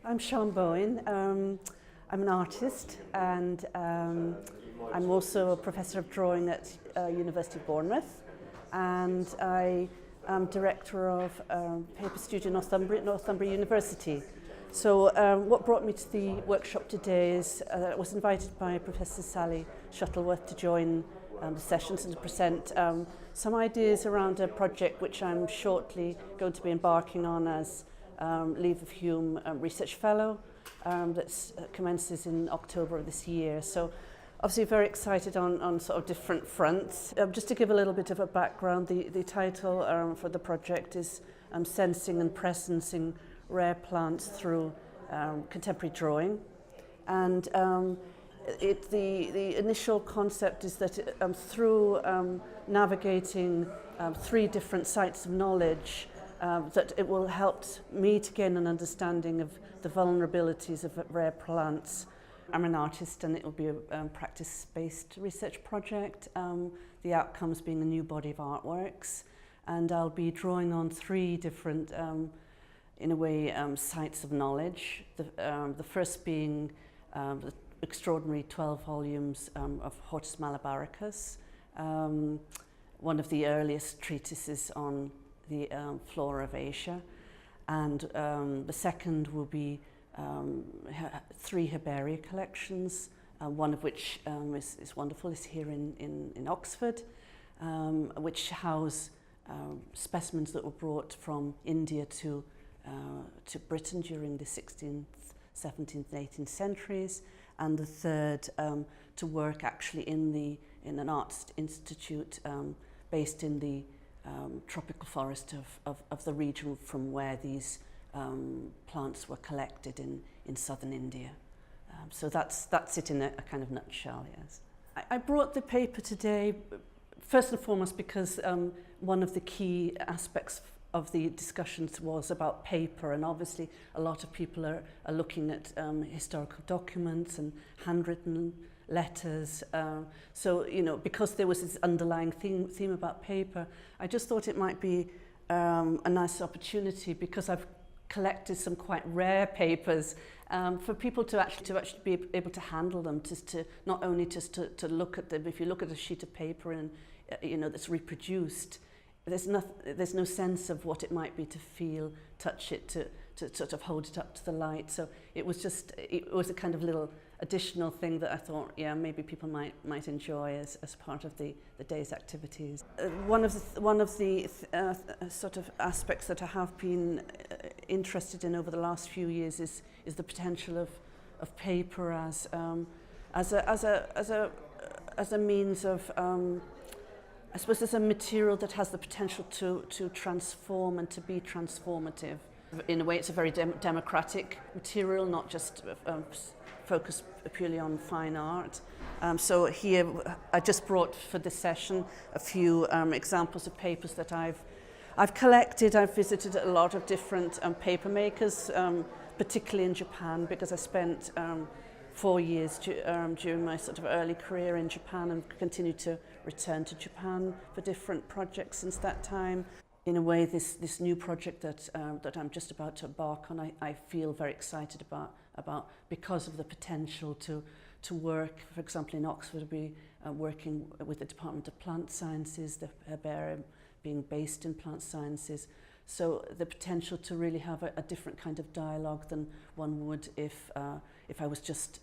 I'm Sian Bowen. I'm an artist and I'm also a professor of drawing at University of Bournemouth, and I am director of Paper Studio Northumbria University. So what brought me to the workshop today is I was invited by Professor Sally Shuttleworth to join the sessions and to present some ideas around a project which I'm shortly going to be embarking on as Leverhulme Research Fellow that commences in October of this year. So obviously very excited on sort of different fronts. Just to give a little bit of a background, the title for the project is Sensing and Presencing Rare Plants Through Contemporary Drawing. And the initial concept is that through navigating three different sites of knowledge, that it will help me to gain an understanding of the vulnerabilities of rare plants. I'm an artist and it will be a practice-based research project, the outcomes being a new body of artworks, and I'll be drawing on three different, in a way, sites of knowledge. The first being the extraordinary 12 volumes of Hortus Malabaricus, one of the earliest treatises on the flora of Asia, and the second will be three herbaria collections, one of which is wonderful, is here in Oxford, which house specimens that were brought from India to Britain during the 16th, 17th and 18th centuries, and the third to work actually in an arts institute based in the tropical forest of the region from where these plants were collected in southern India. So that's it in a kind of nutshell, yes. I brought the paper today first and foremost because one of the key aspects of the discussions was about paper, and obviously a lot of people are looking at historical documents and handwritten letters. So, you know, because there was this underlying theme about paper, I just thought it might be a nice opportunity, because I've collected some quite rare papers, for people to actually be able to handle them, not only to look at them. If you look at a sheet of paper and you know that's reproduced, there's no sense of what it might be to feel, touch it, to sort of hold it up to the light. So it was a kind of little additional thing that I thought, yeah, maybe people might enjoy as part of the day's activities. One of the sort of aspects that I have been interested in over the last few years is the potential of paper as a means of I suppose as a material that has the potential to transform and to be transformative. In a way, it's a very democratic material, not just focused purely on fine art. So here, I just brought for this session a few examples of papers that I've collected. I've visited a lot of different paper makers, particularly in Japan, because I spent 4 years during my sort of early career in Japan, and continued to return to Japan for different projects since that time. In a way, this new project that I'm just about to embark on, I feel very excited about because of the potential to work, for example, in Oxford, be working with the Department of Plant Sciences, the herbarium being based in plant sciences. So the potential to really have a different kind of dialogue than one would if I was just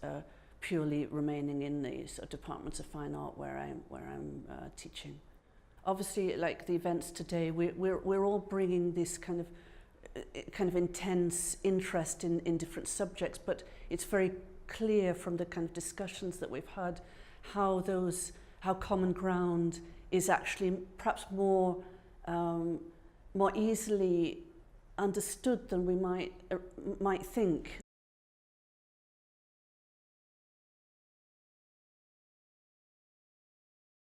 purely remaining in the sort of departments of fine art where I'm teaching. Obviously, like the events today, we're all bringing this kind of intense interest in different subjects, but it's very clear from the kind of discussions that we've had how common ground is actually perhaps more easily understood than we might think.